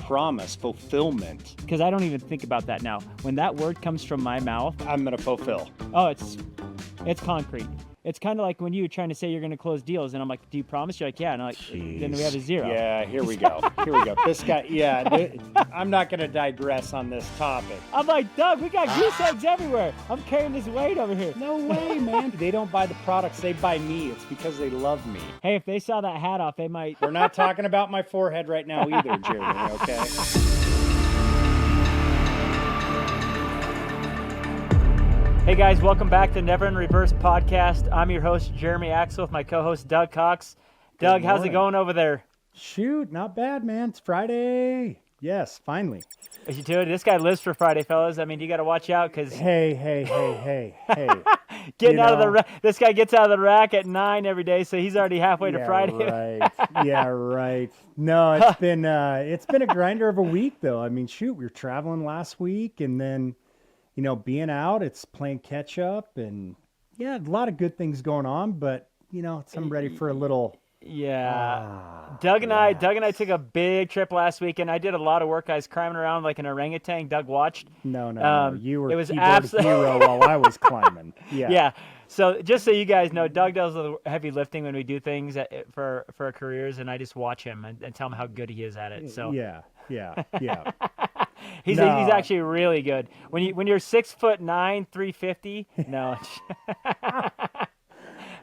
promise, fulfillment. Because I don't even think about that now. When that word comes from my mouth, I'm going to fulfill. Oh, it's concrete. It's kind of like when you were trying to say you're going to close deals, and I'm like, do you promise? You're like, yeah. And I'm like, then we have a zero. Yeah, here we go. This guy, I'm not going to digress on this topic. I'm like, Doug, we got goose eggs everywhere. I'm carrying this weight over here. No way, man. They don't buy the products. They buy me. It's because they love me. Hey, if they saw that hat off, they might. We're not talking about my forehead right now either, Jeremy, okay? Hey guys, welcome back to Never in Reverse podcast. I'm your host, Jeremy Axel, with my co-host, Doug Cox. Doug, how's it going over there? Shoot, not bad, man. It's Friday. Yes, finally. As you do it, this guy lives for Friday, fellas. I mean, you got to watch out because... Hey. This guy gets out of the rack at 9 every day, so he's already halfway to Friday. Right. Yeah, right. No, it's been a grinder of a week, though. I mean, shoot, we were traveling last week, and then... You know, being out, it's playing catch up, and yeah, a lot of good things going on. But you know, I'm ready for a little. Yeah, Doug and I took a big trip last week, and I did a lot of work. I was climbing around like an orangutan. Doug watched. No. You were keyboard hero while I was climbing. Yeah. Yeah. So just so you guys know, Doug does the heavy lifting when we do things for our careers, and I just watch him and tell him how good he is at it. So yeah. He's actually really good. When you're 6'9", 350. No.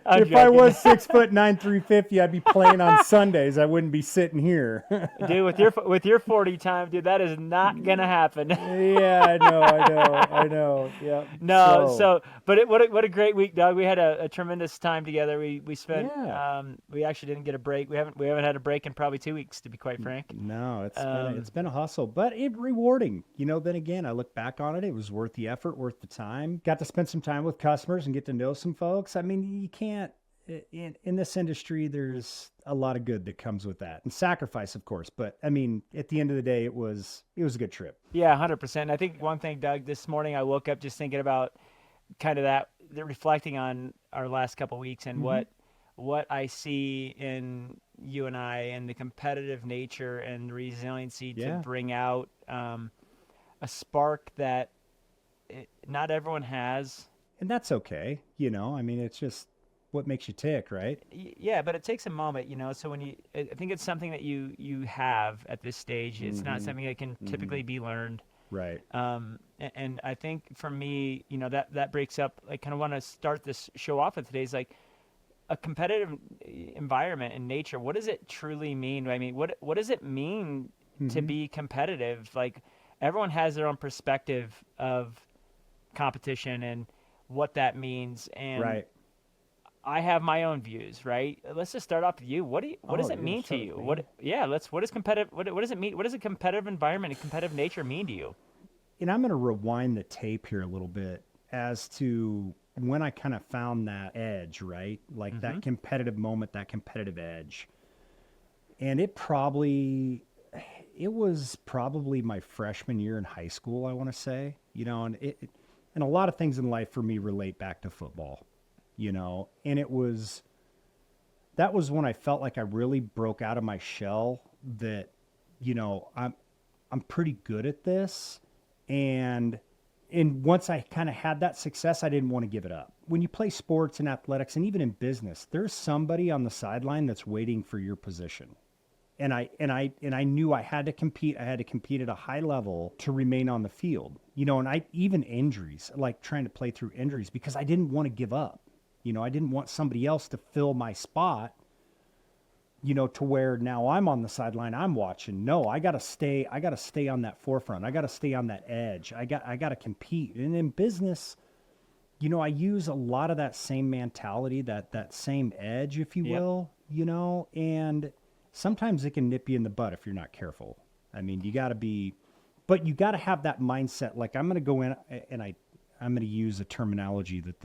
If I was 6'9", 350, I'd be playing on Sundays. I wouldn't be sitting here. Dude, with your 40 time, dude, that is not gonna happen. Yeah, I know. Yeah. No, what a great week, Doug. We had a tremendous time together. We spent. Yeah. We actually didn't get a break. We haven't had a break in probably 2 weeks, to be quite frank. No, it's been a hustle, but rewarding. You know, then again, I look back on it. It was worth the effort, worth the time. Got to spend some time with customers and get to know some folks. I mean, you can't. In this industry, there's a lot of good that comes with that, and sacrifice, of course. But I mean, at the end of the day, it was a good trip. Yeah, 100%. I think one thing, Doug, this morning I woke up just thinking about kind of reflecting on our last couple of weeks and what I see in you and I, and the competitive nature and the resiliency to bring out a spark that not everyone has. And that's okay. You know, I mean, it's just what makes you tick, right? Yeah, but it takes a moment, you know. So I think it's something that you have at this stage. It's not something that can typically be learned. Right. And I think for me, you know, that breaks up. I kind of want to start this show off with today's like a competitive environment in nature. What does it truly mean? I mean, what does it mean to be competitive? Like, everyone has their own perspective of competition and what that means. And right. I have my own views, right? Let's just start off with you. What does it mean to you? What does competitive? What does it mean? What does a competitive environment and competitive nature mean to you? And I'm going to rewind the tape here a little bit as to when I kind of found that edge, right? Like that competitive moment, that competitive edge. And it was probably my freshman year in high school, I want to say, you know, and a lot of things in life for me relate back to football. You know, and that was when I felt like I really broke out of my shell that, you know, I'm pretty good at this. And once I kind of had that success, I didn't want to give it up. When you play sports and athletics and even in business, there's somebody on the sideline that's waiting for your position. And I knew I had to compete. I had to compete at a high level to remain on the field, you know, and even injuries, like trying to play through injuries, because I didn't want to give up. You know, I didn't want somebody else to fill my spot, you know, to where now I'm on the sideline, I'm watching. No, I got to stay on that forefront. I got to stay on that edge. I got to compete. And in business, you know, I use a lot of that same mentality, that same edge, if you will, you know, and sometimes it can nip you in the butt if you're not careful. I mean, you got to have that mindset. Like, I'm going to go in and I'm going to use a terminology that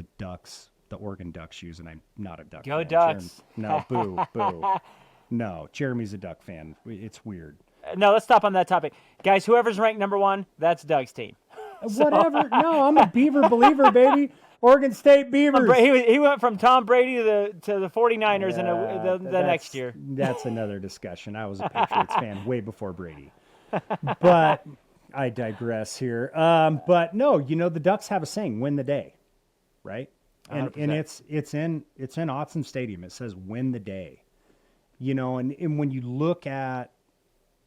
the Oregon Ducks use, and I'm not a Duck fan. Go Ducks. No, boo. No, Jeremy's a Duck fan. It's weird. No, let's stop on that topic. Guys, whoever's ranked number 1, that's Doug's team. Whatever. No, I'm a Beaver believer, baby. Oregon State Beavers. He went from Tom Brady to the 49ers in the next year. That's another discussion. I was a Patriots fan way before Brady. But I digress here. But no, the Ducks have a saying, win the day, right? And 100%. it's in Autzen Stadium. It says win the day. And when you look at,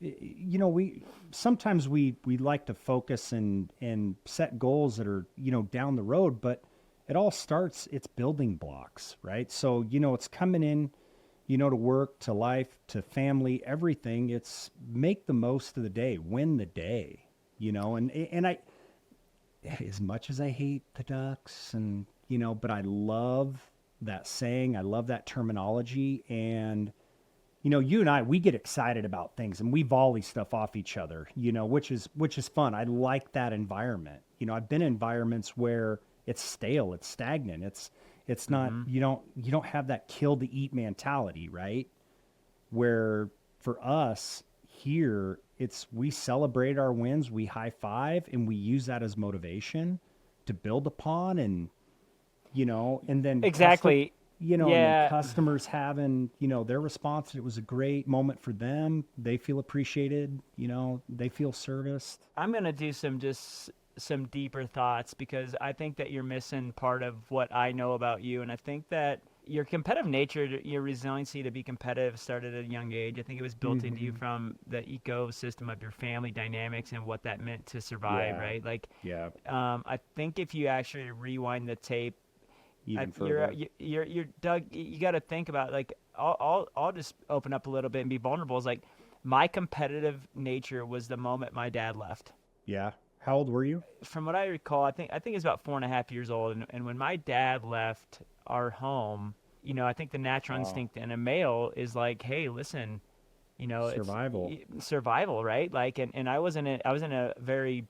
we sometimes we like to focus and set goals that are, down the road, but it all starts, it's building blocks, right? So, it's coming in, to work, to life, to family, everything. It's make the most of the day, win the day, and I, as much as I hate the Ducks and, but I love that saying. I love that terminology. And, you and I, we get excited about things and we volley stuff off each other, which is fun. I like that environment. I've been in environments where it's stale, it's stagnant. It's not, Mm-hmm. you don't have that kill to eat mentality, right? Where for us here, we celebrate our wins, we high five, and we use that as motivation to build upon. And then Exactly. and then Yeah. customers having, their response, it was a great moment for them. They feel appreciated, they feel serviced. I'm going to do some deeper thoughts because I think that you're missing part of what I know about you. And I think that your competitive nature, your resiliency to be competitive started at a young age. I think it was built into you from the ecosystem of your family dynamics and what that meant to survive, Yeah. right? Like, Yeah. I think if you actually rewind the tape, Even further. you're Doug. You got to think about like I'll just open up a little bit and be vulnerable. It's like my competitive nature was the moment my dad left. Yeah. How old were you? From what I recall, I think it's about 4.5 years old, and when my dad left our home, I think the natural Oh. instinct in a male is like, hey, listen, Survival. it's survival, right? Like, and I was in a very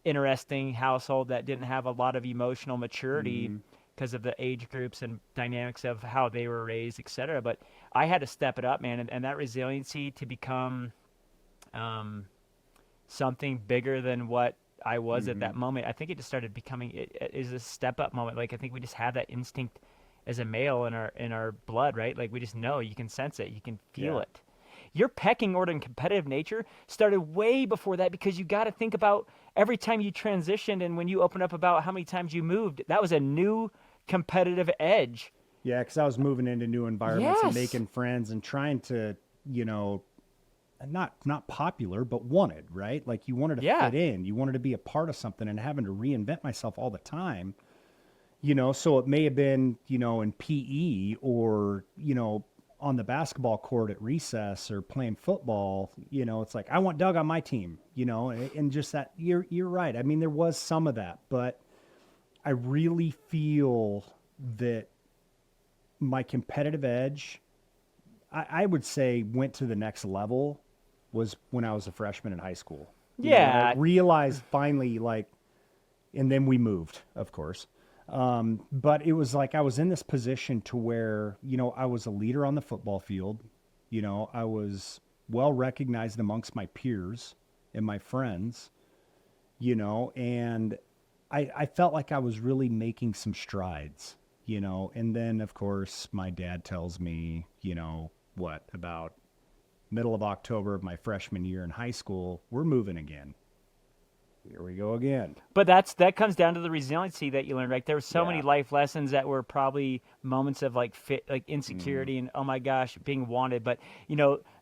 interesting household that didn't have a lot of emotional maturity because of the age groups and dynamics of how they were raised, et cetera. But I had to step it up, man, and that resiliency to become something bigger than what I was at that moment. I think it just started becoming it is a step up moment. Like I think we just have that instinct as a male in our blood, right? Like we just know, you can sense it, you can feel Yeah. it. Your pecking order and competitive nature started way before that because you got to think about every time you transitioned and when you opened up about how many times you moved, that was a new competitive edge. Yeah, because I was moving into new environments and Yes. making friends and trying to, not popular, but wanted, right? Like you wanted to Yeah. fit in, you wanted to be a part of something, and having to reinvent myself all the time. So it may have been, in PE or, on the basketball court at recess or playing football. It's like I want Doug on my team, and just that. You're right. I mean, there was some of that, but I really feel that my competitive edge, I would say, went to the next level was when I was a freshman in high school. When I Yeah. realized finally, like, and then we moved, of course. But it was like I was in this position to where, I was a leader on the football field. I was well recognized amongst my peers and my friends, and I felt like I was really making some strides, and then of course my dad tells me, what, about middle of October of my freshman year in high school, we're moving again. Here we go again. But that comes down to the resiliency that you learned, right? There were so many Yeah. life lessons that were probably moments of like insecurity and oh my gosh, being wanted. But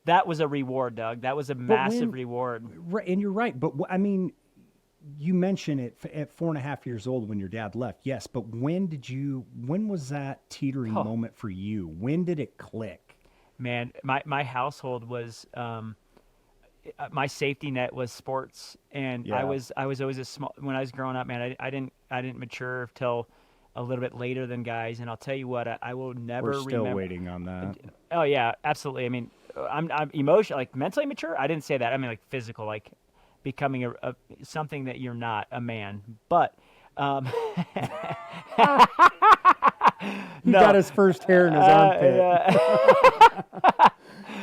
that was a reward, Doug. That was a But massive reward. right, and you're right. But I mean, you mentioned it at 4.5 years old when your dad left. Yes, but when was that teetering Oh moment for you? When did it click? man, my household was my safety net was sports, and Yeah, I was always a small when I was growing up, man. I didn't mature till a little bit later than guys, and I'll tell you what, I will we're never still remember. waiting on that. Oh yeah, absolutely. I mean, I'm emotional, like mentally mature. I didn't say that. I mean, like physical, like becoming a something that you're not, a man. But um, He got no, his first hair in his armpit.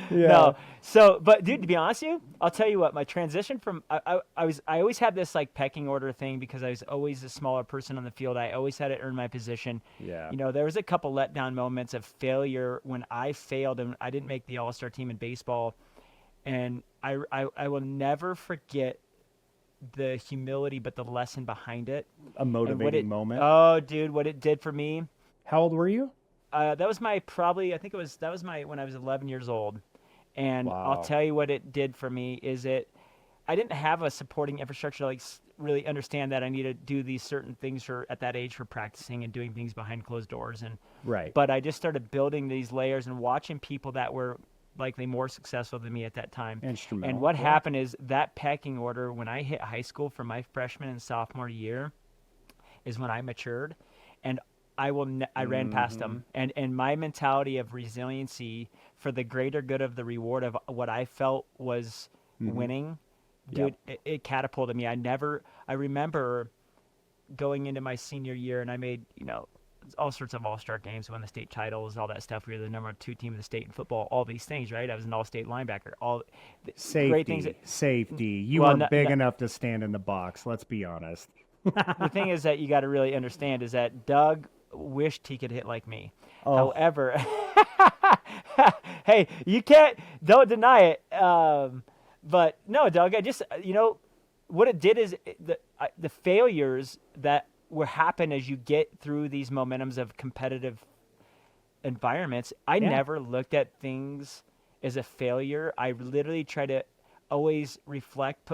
Yeah. no. So, but dude, to be honest with you, I'll tell you what. My transition from I always had this like pecking order thing because I was always the smaller person on the field. I always had to earn my position. Yeah. There was a couple letdown moments of failure when I failed and I didn't make the All-Star team in baseball. And I will never forget the humility, but the lesson behind it. A And what motivating it, moment. oh, dude, what it did for me. How old were you? That was my probably, I think that was my, when I was 11 years old. And I'll Wow. tell you what it did for me is I didn't have a supporting infrastructure to like really understand that I need to do these certain things at that age for practicing and doing things behind closed doors. Right. But I just started building these layers and watching people that were likely more successful than me at that time. And Instrumental. what Yeah. happened is that pecking order when I hit high school for my freshman and sophomore year is when I matured, and I ran past them, and my mentality of resiliency for the greater good of the reward of what I felt was winning, dude, it catapulted me. I remember going into my senior year, and I made all sorts of all-star games, won the state titles, all that stuff. We were the #2 team in the state in football, all these things, right? I was an all-state linebacker, all great things. Safety. You Well, weren't big enough to stand in the box. Let's be honest. The thing is that you got to really understand is that Doug wished he could hit like me. Oh. However, hey, don't deny it. But no, Doug, I just, what it did is the failures that will happen as you get through these momentums of competitive environments. I never looked at things as a failure. I literally try to always reflect,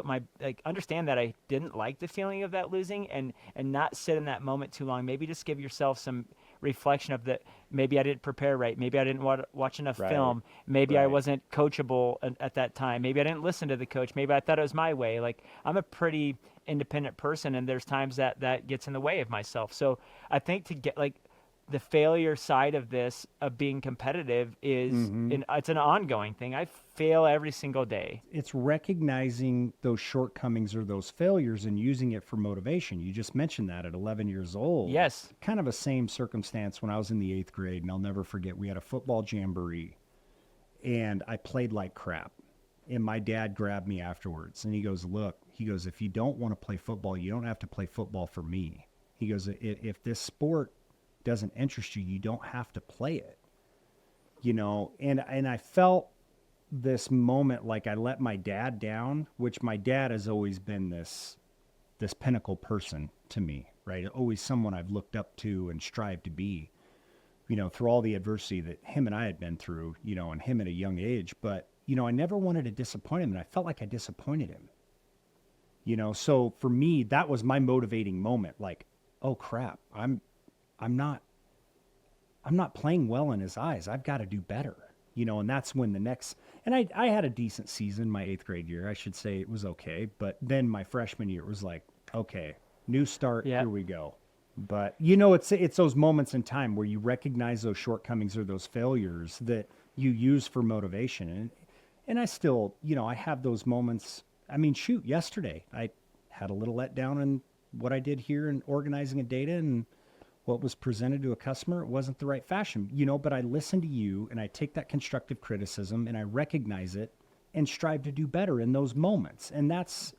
understand that I didn't like the feeling of that losing, and not sit in that moment too long. Maybe just give yourself some reflection of that. Maybe I didn't prepare right. Maybe I didn't watch enough film. Maybe I wasn't coachable at that time. Maybe I didn't listen to the coach. Maybe I thought it was my way. Like, I'm a pretty independent person, and there's times that gets in the way of myself. So I think to get the failure side of this, of being competitive, is it's an ongoing thing. I fail every single day. It's recognizing those shortcomings or those failures and using it for motivation. You just mentioned that at 11 years old. Yes. Kind of a same circumstance when I was in the 8th grade, and I'll never forget, we had a football jamboree, and I played like crap. And my dad grabbed me afterwards, and he goes, look, if you don't want to play football, you don't have to play football for me. He goes, if this sport doesn't interest you, you don't have to play it. And I felt this moment like I let my dad down, which my dad has always been this pinnacle person to me, right? Always someone I've looked up to and strived to be, through all the adversity that him and I had been through, and him at a young age. But, I never wanted to disappoint him, and I felt like I disappointed him. So for me, that was my motivating moment. Like, oh crap, I'm not playing well in his eyes. I've got to do better, and that's when and I had a decent season my 8th grade year. I should say it was okay. But then my freshman year was like, okay, new start. Yeah. Here we go. But it's those moments in time where you recognize those shortcomings or those failures that you use for motivation. And I still, I have those moments. I mean, shoot, yesterday I had a little letdown in what I did here in organizing a data, and what was presented to a customer, it wasn't the right fashion, but I listen to you, and I take that constructive criticism, and I recognize it and strive to do better in those moments. And that's,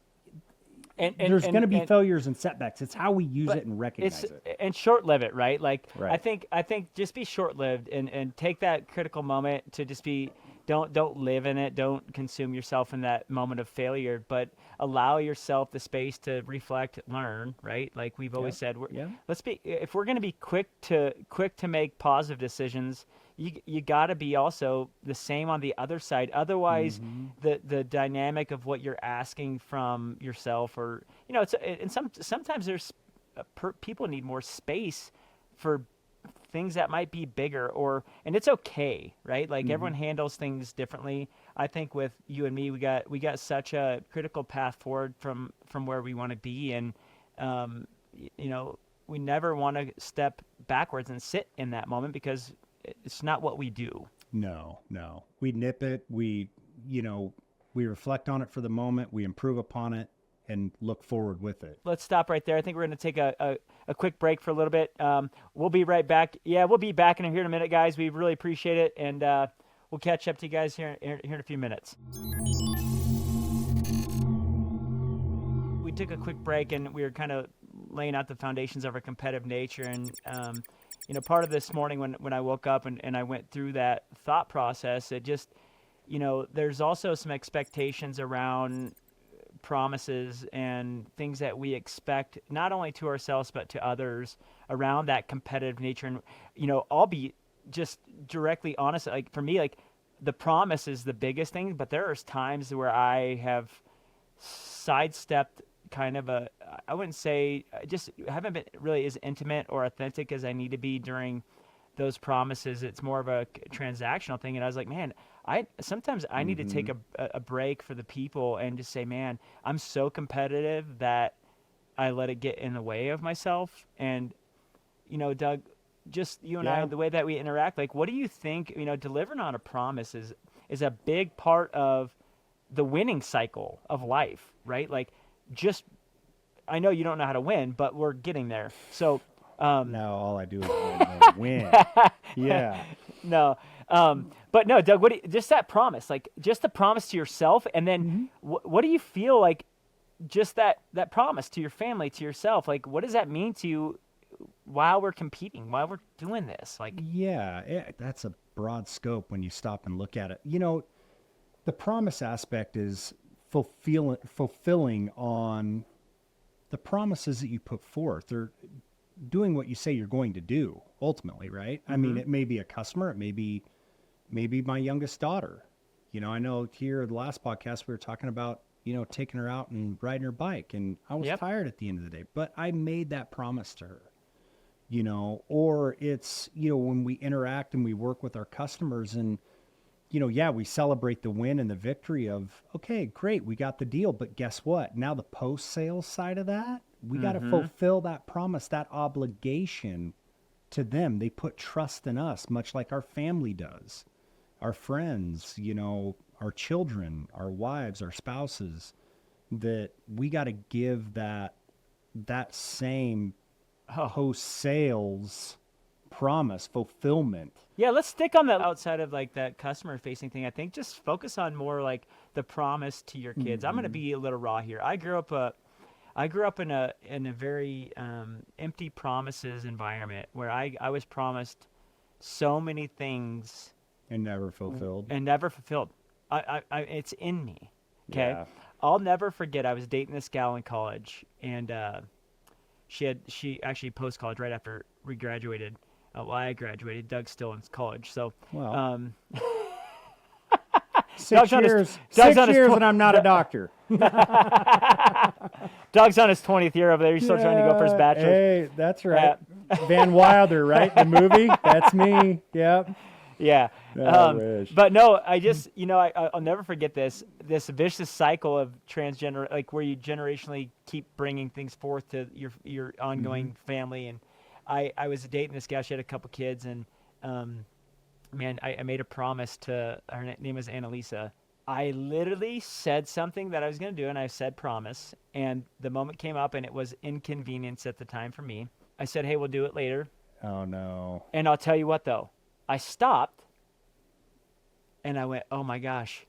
there's going to be failures and setbacks. It's how we use it and recognize it. And short-live it, right? Like, right. I think just be short-lived and take that critical moment to just be, don't live in it. Don't consume yourself in that moment of failure, but allow yourself the space to reflect, learn, right? Like we've always said, if we're going to be quick to make positive decisions, you got to be also the same on the other side. Otherwise, the dynamic of what you're asking from yourself, or sometimes there's people need more space for things that might be bigger, and it's okay, right? Like everyone handles things differently. I think with you and me, we got such a critical path forward from where we want to be, and we never want to step backwards and sit in that moment, because it's not what we do. No. We nip it. We reflect on it for the moment. We improve upon it and look forward with it. Let's stop right there. I think we're going to take a quick break for a little bit. We'll be right back. Yeah, we'll be back in here in a minute, guys. We really appreciate it, and we'll catch up to you guys here in a few minutes. We took a quick break, and we were kind of laying out the foundations of our competitive nature. And part of this morning when I woke up and I went through that thought process, it just there's also some expectations around promises and things that we expect not only to ourselves but to others around that competitive nature. And I'll be just directly honest, like for me, like the promise is the biggest thing, but there are times where I have sidestepped kind of I wouldn't say, I just haven't been really as intimate or authentic as I need to be during those promises. It's more of a transactional thing. And I was like, man, sometimes I need to take a break for the people and just say, man, I'm so competitive that I let it get in the way of myself. And, Doug, just you and I, the way that we interact, like, what do you think, delivering on a promise is a big part of the winning cycle of life, right? Like, I know you don't know how to win, but we're getting there. So, now all I do is win. Yeah. No. But no, Doug, just that promise, like just the promise to yourself. And then what do you feel like just that promise to your family, to yourself? Like, what does that mean to you while we're competing, while we're doing this? Like, yeah, that's a broad scope when you stop and look at it. The promise aspect is fulfilling on the promises that you put forth. They're doing what you say you're going to do ultimately, right? I mean, it may be a customer, it may be my youngest daughter. I know here the last podcast we were talking about, taking her out and riding her bike, and I was tired at the end of the day, but I made that promise to her. Or it's, when we interact and we work with our customers and we celebrate the win and the victory of, okay, great, we got the deal, but guess what? Now the post-sales side of that, we got to fulfill that promise, that obligation to them. They put trust in us, much like our family does, our friends, our children, our wives, our spouses, that we got to give that same post-sales promise, fulfillment. Yeah, let's stick on the outside of like that customer facing thing. I think just focus on more like the promise to your kids. I'm going to be a little raw here. I grew up in a very empty promises environment where I was promised so many things and never fulfilled. It's in me. Okay. Yeah. I'll never forget. I was dating this gal in college, and she actually post college right after we graduated. I graduated. Doug's still in college, so. Well, Doug's 6 years, 6 years, and I'm not a doctor. Doug's on his 20th year over there. He's still trying to go for his bachelor's. Hey, that's right. Van Wilder, right? The movie? That's me. Yep. Yeah. I wish. But no, I just, I'll never forget this vicious cycle of transgender, like where you generationally keep bringing things forth to your ongoing family. And I was dating this gal. She had a couple kids, and man, I made a promise to her. Name was Annalisa. I literally said something that I was going to do, and I said promise. And the moment came up, and it was inconvenience at the time for me. I said, hey, we'll do it later. Oh, no. And I'll tell you what, though. I stopped, and I went, oh, my gosh.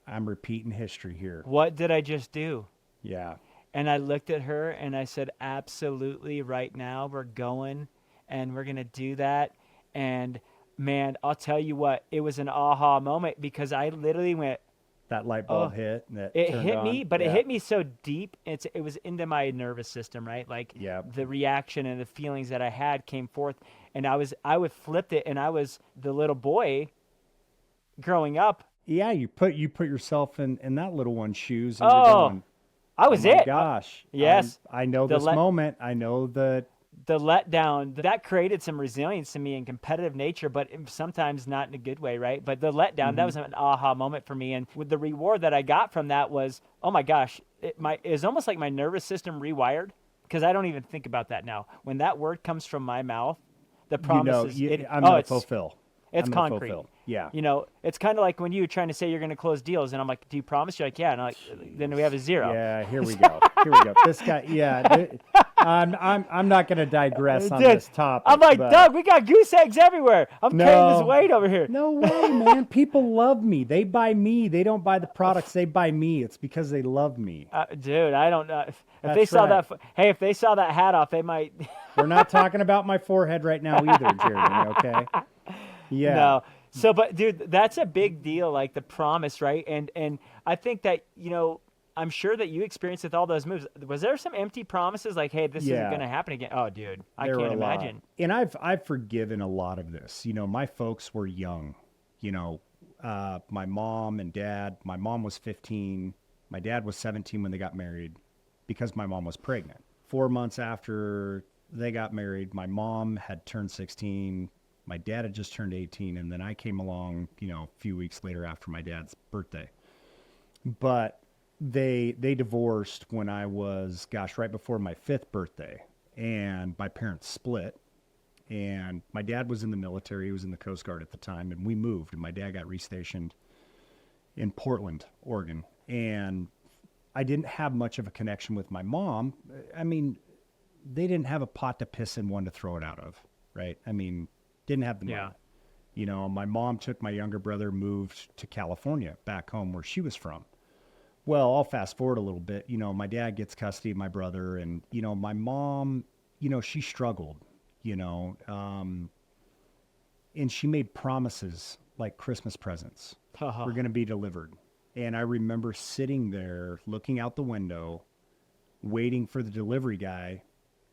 I'm repeating history here. What did I just do? Yeah. And I looked at her, and I said, absolutely, right now, we're going, and we're going to do that. And, man, I'll tell you what, it was an aha moment because I literally went, that light bulb hit. It hit me, but it hit me so deep. It was into my nervous system, right? Like the reaction and the feelings that I had came forth, and I flipped it, and I was the little boy growing up. Yeah, you put yourself in that little one's shoes, and you're going, I was oh my it. Gosh, yes, I know this moment. I know that. The letdown, that created some resilience in me and competitive nature, but sometimes not in a good way, right? But the letdown, that was an aha moment for me. And with the reward that I got from that was, oh my gosh, it was almost like my nervous system rewired, because I don't even think about that now. When that word comes from my mouth, the promise is... I'm going to fulfill. It's concrete. Yeah. It's kind of like when you're trying to say you're going to close deals, and I'm like, do you promise? You're like, yeah. And I'm like, then we have a zero. Yeah, here we go. This guy, I'm not going to digress on this topic. I'm like, Doug, we got goose eggs everywhere. I'm carrying this weight over here. No way, man. People love me. They buy me. They don't buy the products. They buy me. It's because they love me. Dude, I don't know. If they saw that, hey, if they saw that hat off, they might. We're not talking about my forehead right now either, Jeremy, okay? Yeah. No. So, but dude, that's a big deal, like the promise, right? And I think that, I'm sure that you experienced with all those moves. Was there some empty promises like, hey, this isn't Yeah, going to happen again? Oh, dude, I there were can't a lot. imagine. And I've forgiven a lot of this. My folks were young. My mom and dad, my mom was 15. My dad was 17 when they got married because my mom was pregnant. 4 months after they got married, my mom had turned 16. My dad had just turned 18. And then I came along, a few weeks later after my dad's birthday. But they divorced when I was, right before my 5th birthday. And my parents split. And my dad was in the military. He was in the Coast Guard at the time. And we moved. And my dad got restationed in Portland, Oregon. And I didn't have much of a connection with my mom. I mean, they didn't have a pot to piss in, one to throw it out of, right? I mean, didn't have the money. Yeah. My mom took my younger brother, moved to California, back home where she was from. Well, I'll fast forward a little bit. My dad gets custody of my brother, and, my mom, she struggled, and she made promises like Christmas presents were going to be delivered. And I remember sitting there looking out the window, waiting for the delivery guy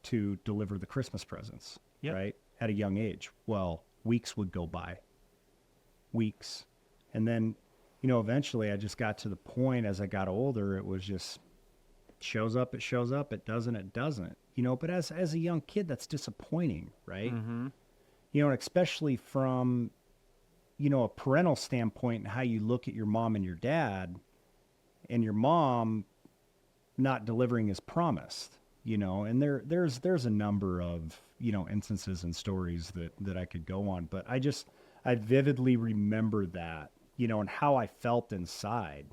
to deliver the Christmas presents, right? At a young age. Well, weeks would go by. Weeks. And then, eventually I just got to the point as I got older, it was just shows up, it shows up, it doesn't. But as a young kid, that's disappointing, right? Mm-hmm. And especially from, a parental standpoint and how you look at your mom and your dad, and your mom not delivering as promised, and there's a number of, instances and stories that I could go on, but I vividly remember that, and how I felt inside.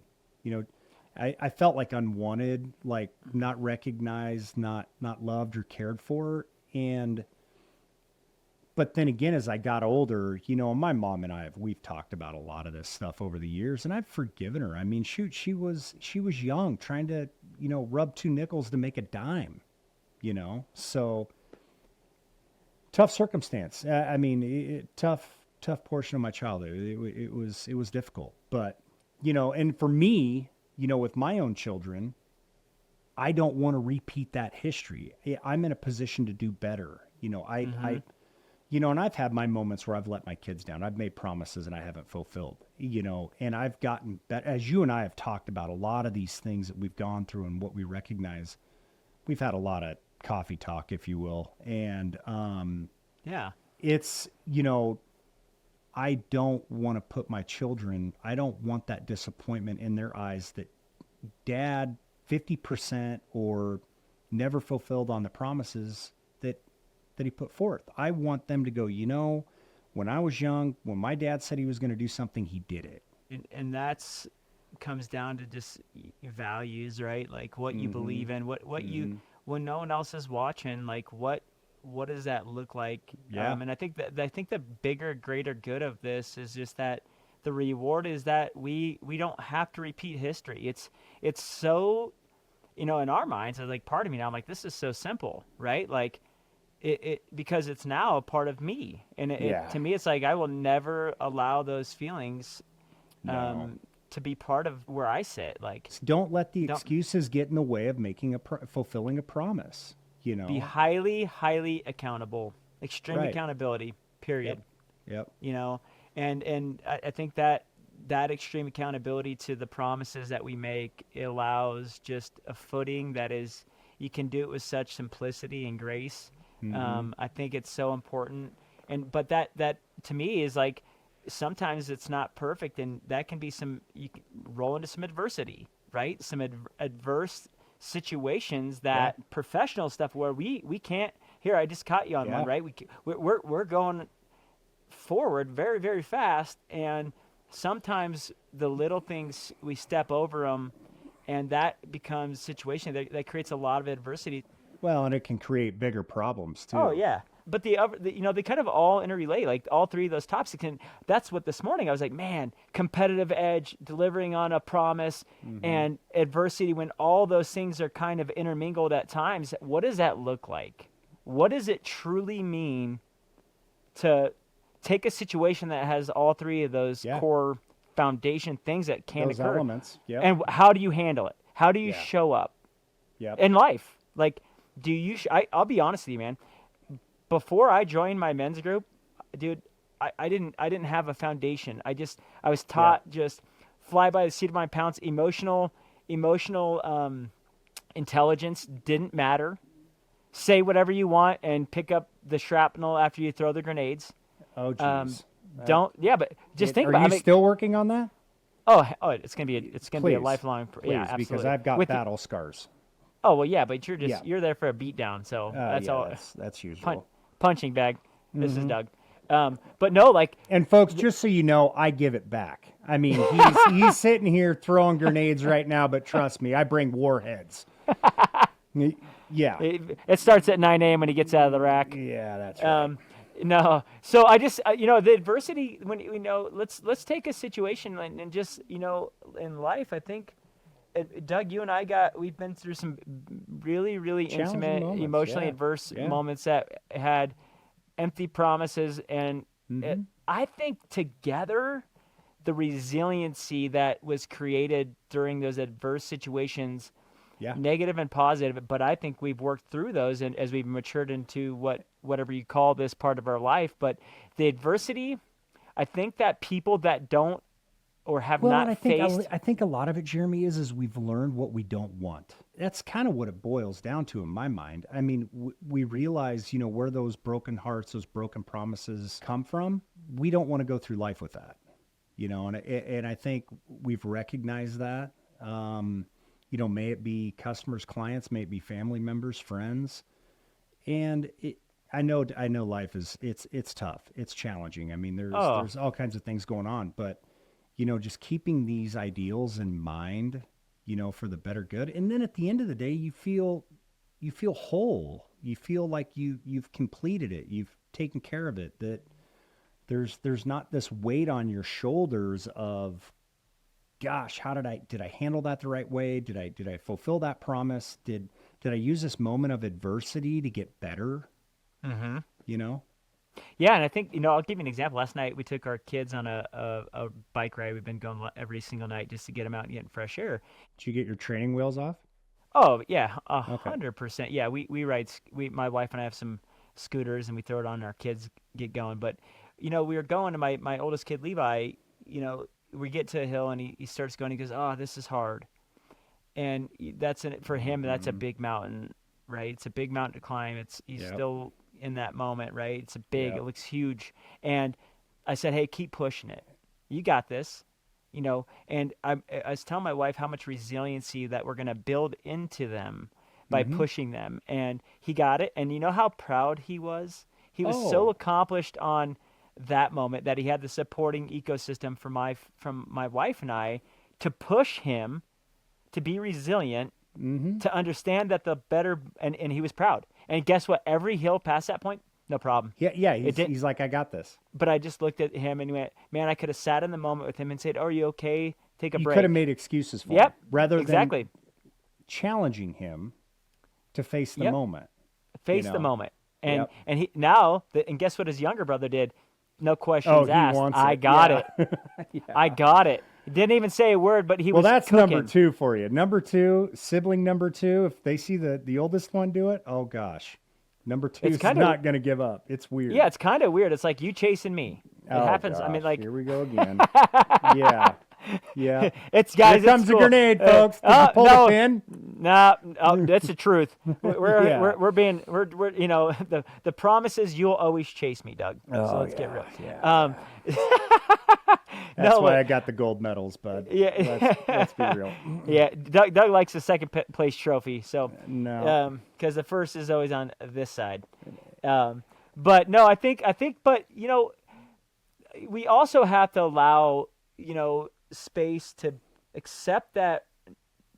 I felt like unwanted, like not recognized, not loved or cared for. But then again, as I got older, my mom and we've talked about a lot of this stuff over the years, and I've forgiven her. I mean, shoot, she was young, trying to, rub 2 nickels to make a dime, so tough circumstance. I mean, tough portion of my childhood. It was difficult, but, and for me, with my own children, I don't want to repeat that history. I'm in a position to do better. And I've had my moments where I've let my kids down. I've made promises and I haven't fulfilled, and I've gotten better. As you and I have talked about a lot of these things that we've gone through and what we recognize, we've had a lot of coffee talk, if you will. And, it's, I don't want to put my children, I don't want that disappointment in their eyes that dad 50% or never fulfilled on the promises that he put forth. I want them to go, when I was young, when my dad said he was going to do something, he did it. And that's comes down to just values, right? Like what you believe in, what you, when no one else is watching, like what does that look like? Yeah. And I think the bigger, greater good of this is just that the reward is that we don't have to repeat history. It's so, in our minds, like part of me now, I'm like, this is so simple, right? Like it because it's now a part of me. And to me, it's like, I will never allow those feelings, to be part of where I sit. Like, don't let the excuses get in the way of making fulfilling a promise. Be highly, highly accountable, extreme accountability, period. Yep. And I think that extreme accountability to the promises that we make allows just a footing that is, you can do it with such simplicity and grace. I think it's so important. But that to me is like, sometimes it's not perfect, and that can be you can roll into some adversity, right? Some adverse situations that professional stuff where we can't. Here, I just caught you on one, right? We're going forward very, very fast, and sometimes the little things, we step over them, and that becomes a situation that creates a lot of adversity. Well, and it can create bigger problems too. Oh yeah. But they kind of all interrelate, like all three of those topics. And that's what this morning I was like, man, competitive edge, delivering on a promise, and adversity, when all those things are kind of intermingled at times, what does that look like? What does it truly mean to take a situation that has all three of those Yeah. core foundation things that can Those occur. elements. Yep. And how do you handle it? How do you Yeah. show up Yep. in life? Like, do you? I'll be honest with you, man. Before I joined my men's group, dude, I didn't have a foundation. I was taught just fly by the seat of my pants. Emotional intelligence didn't matter. Say whatever you want and pick up the shrapnel after you throw the grenades. Oh, geez. But just think Are about you it. still working on that? It's gonna be a Please. lifelong. Please, Yeah, absolutely. because I've got With battle scars. Oh well, yeah, but Yeah. you're there for a beatdown, so that's Yeah, all. That's usual. Punching bag. This Mm-hmm. is Doug. But no, like And folks, just so you know, I give it back. I mean, he's sitting here throwing grenades right now, but trust me, I bring warheads. Yeah. it starts at 9 a.m. when he gets out of the rack. Yeah, that's right. No, so I just the adversity when let's take a situation and just in life. I think Doug, you and we've been through some really really Challenging intimate, moments, emotionally yeah. adverse Yeah. moments that had empty promises, and Mm-hmm. I think together the resiliency that was created during those adverse situations, Yeah. negative and positive, but I think we've worked through those, and as we've matured into whatever you call this part of our life. But the adversity, I think that people that don't or have Well, not and faced, I think a lot of it, Jeremy, is we've learned what we don't want. That's kind of what it boils down to in my mind. I mean, we realize, where those broken hearts, those broken promises come from. We don't want to go through life with that, and I think we've recognized that. May it be customers, clients, may it be family members, friends, and I know life it's tough, it's challenging. I mean, there's all kinds of things going on, but just keeping these ideals in mind, for the better good. And then at the end of the day, you feel whole. You feel like you've completed it. You've taken care of it. That there's not this weight on your shoulders of, gosh, did I handle that the right way? Did I fulfill that promise? Did I use this moment of adversity to get better? Mhm. Yeah, and I think I'll give you an example. Last night we took our kids on a bike ride. We've been going every single night just to get them out and getting fresh air. Did you get your training wheels off? Oh yeah, Okay. 100%. Yeah, we ride. My wife and I have some scooters, and we throw it on and our kids get going. But we were going to my oldest kid Levi. We get to a hill and he starts going. He goes, "Oh, this is hard," and for him. That's a big mountain, right? It's a big mountain to climb. He's Yep. still in that moment, right? It's big. Yep. It looks huge, and I said, "Hey, keep pushing it. You got this." And I was telling my wife how much resiliency that we're going to build into them by pushing them. And he got it. And you know how proud he was? He was so accomplished on that moment that he had the supporting ecosystem from my wife and I to push him to be resilient, to understand that the better, and he was proud. And guess what? Every hill past that point, no problem. Yeah. He's like, I got this. But I just looked at him and went, man, I could have sat in the moment with him and said, "Oh, are you okay? Take a You break." could have made excuses for Yep, him rather exactly. than challenging him to face the Yep. moment. Face the moment. And Yep. and he and guess what his younger brother did? No questions Oh, he asked. wants I it. got Yeah. it. I got it. He didn't even say a word, but he Well, was that's cooking. number 2 for you. Number 2, sibling number 2. If they see the oldest one do it, oh gosh, number 2 It's is kinda- not going to give up. It's weird. Yeah, it's kind of weird. It's like you chasing me. It Oh, happens. I mean, gosh, like here we go again. Yeah. it's guys. Here comes it's a cool. grenade, folks. Did you pull no. the pin? Nah, that's the truth. Yeah. We're the promise is you'll always chase me, Doug. So let's get real. Yeah. That's no, why but- I got the gold medals, bud. Yeah. Let's be real. Yeah, Doug likes the second place trophy. So No. because the first is always on this side. But no, I think, but we also have to allow space to accept that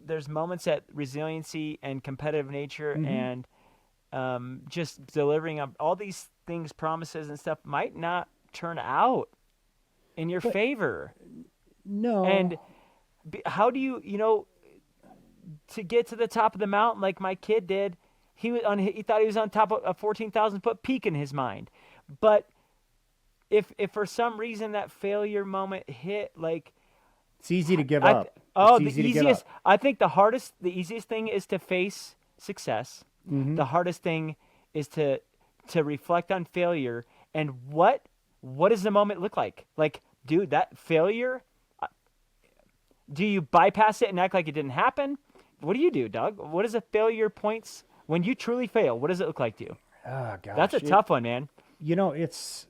there's moments that resiliency and competitive nature and just delivering on all these things, promises and stuff might not turn out in your favor. No. And how do you to get to the top of the mountain like my kid did? He thought he was on top of a 14,000 foot peak in his mind, but if for some reason that failure moment hit, like It's easy to give I up. oh, It's the easy to give up. easiest. I think the easiest thing is to face success. Mm-hmm. The hardest thing is to reflect on failure and what does the moment look like? Like, dude, that failure. Do you bypass it and act like it didn't happen? What do, Doug? What is a failure points when you truly fail? What does it look like to you? Oh That's a gosh, tough one, man. you know, it's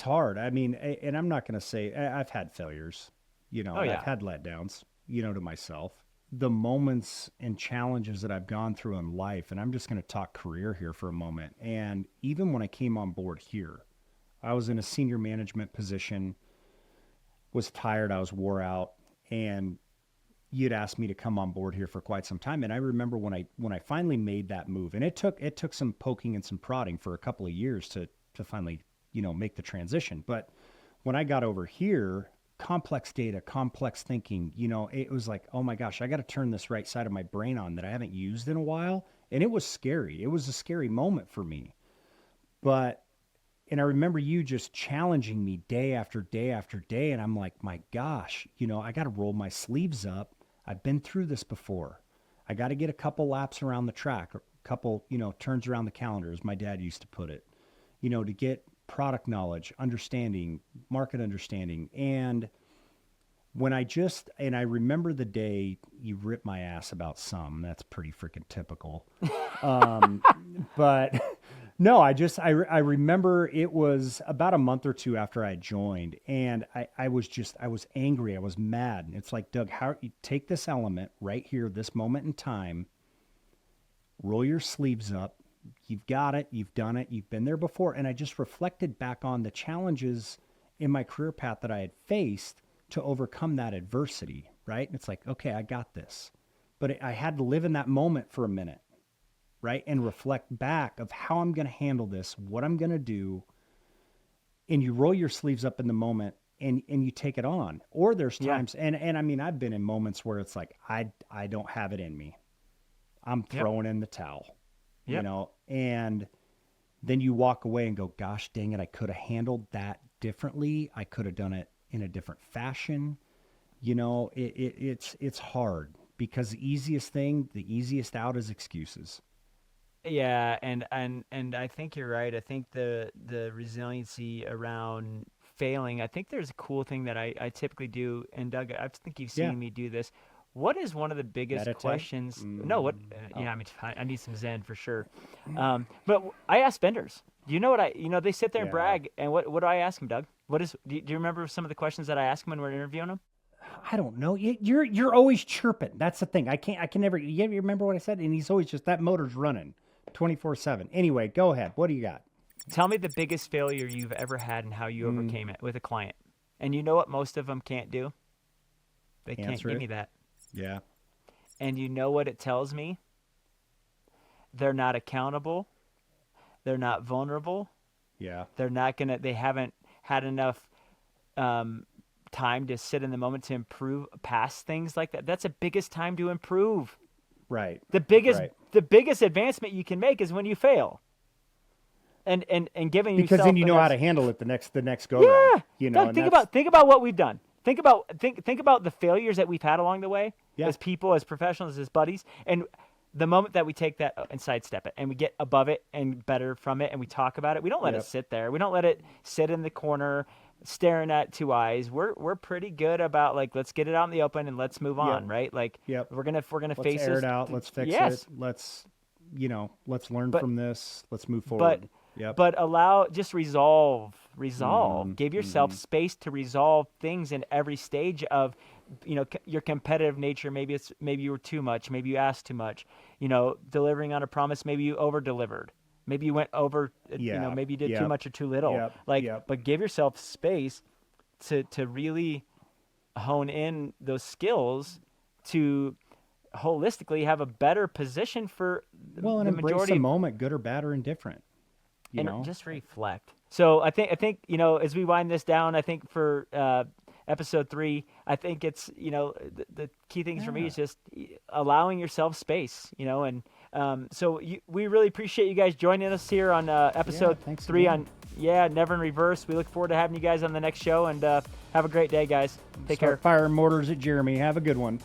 hard. I mean, and I'm not going to say I've had failures, Oh and I've yeah. had letdowns, to myself. The moments and challenges that I've gone through in life, and I'm just going to talk career here for a moment. And even when I came on board here, I was in a senior management position, was tired, I was wore out, and you'd asked me to come on board here for quite some time. And I remember when I finally made that move, and it took some poking and some prodding for a couple of years to finally, make the transition. But when I got over here, complex data, complex thinking, it was like, oh my gosh, I got to turn this right side of my brain on that I haven't used in a while. And it was scary. It was a scary moment for me. But and I remember you just challenging me day after day after day. And I'm like, my gosh, I got to roll my sleeves up. I've been through this before. I got to get a couple laps around the track, a couple, turns around the calendar, as my dad used to put it, to get product knowledge, understanding, market understanding. And I remember the day you ripped my ass about some, that's pretty freaking typical. But no, I remember it was about a month or two after I joined, and I was angry. I was mad. It's like, Doug, how you take this element right here, this moment in time, roll your sleeves up. You've got it. You've done it. You've been there before. And I just reflected back on the challenges in my career path that I had faced to overcome that adversity, right? And it's like, okay, I got this. But I had to live in that moment for a minute, right? And reflect back of how I'm going to handle this, what I'm going to do. And you roll your sleeves up in the moment and you take it on. Or there's Yeah. times, and I mean, I've been in moments where it's like, I don't have it in me. I'm throwing in the towel, and then you walk away and go, gosh, dang it, I could have handled that differently. I could have done it in a different fashion. It's hard because the easiest out is excuses. Yeah, and I think you're right. I think the resiliency around failing. I think there's a cool thing that I typically do, and Doug, I think you've Yeah. seen me do this. What is one of the biggest Meditate. questions? No, what? Oh. Yeah, I mean, I need some Zen for sure. But I ask vendors. Do you know what they sit there and Yeah. brag, and what do I ask them, Doug? Do you remember some of the questions that I ask them when we're interviewing them? I don't know. You're always chirping. That's the thing. I can never. You remember what I said? And he's always just, that motor's running 24/7. Anyway, go ahead. What do you got? Tell me the biggest failure you've ever had and how you overcame it with a client. And you know what most of them can't do? They can't Answer give it. me that. Yeah. And you know what it tells me? They're not accountable. They're not vulnerable. Yeah. They haven't had enough time to sit in the moment to improve past things like that. That's the biggest time to improve. Right. The biggest Right. the biggest advancement you can make is when you fail. And giving Because yourself then you know how enough- to handle it the next go Yeah. round. Doug, and think that's- about what we've done. Think about the failures that we've had along the way Yeah. as people, as professionals, as buddies, and the moment that we take that and sidestep it and we get above it and better from it and we talk about it, we don't let it Yep. sit there. We don't let it sit in the corner staring at two eyes. We're pretty good about, like, let's get it out in the open and let's move on, right? Like, Yep. we're gonna Let's face air this. it out. Let's fix Yes. it. Let's learn But- from this. Let's move forward. Yep. But resolve. Give yourself space to resolve things in every stage of, your competitive nature. Maybe you were too much. Maybe you asked too much. Delivering on a promise. Maybe you over delivered. Maybe you went over. Yeah. Maybe you did too Yep. much or too little. Yep. But give yourself space to really hone in those skills to holistically have a better position for Well, and the embrace majority the of moment, good or bad or indifferent. and just reflect. So I think as we wind this down, I think for episode 3, I think it's the key things for me is just allowing yourself space, and so we really appreciate you guys joining us here on episode thanks 3 again. Yeah, never in reverse. We look forward to having you guys on the next show, and have a great day, guys. Take care. Start firing mortars at Jeremy. Have a good one.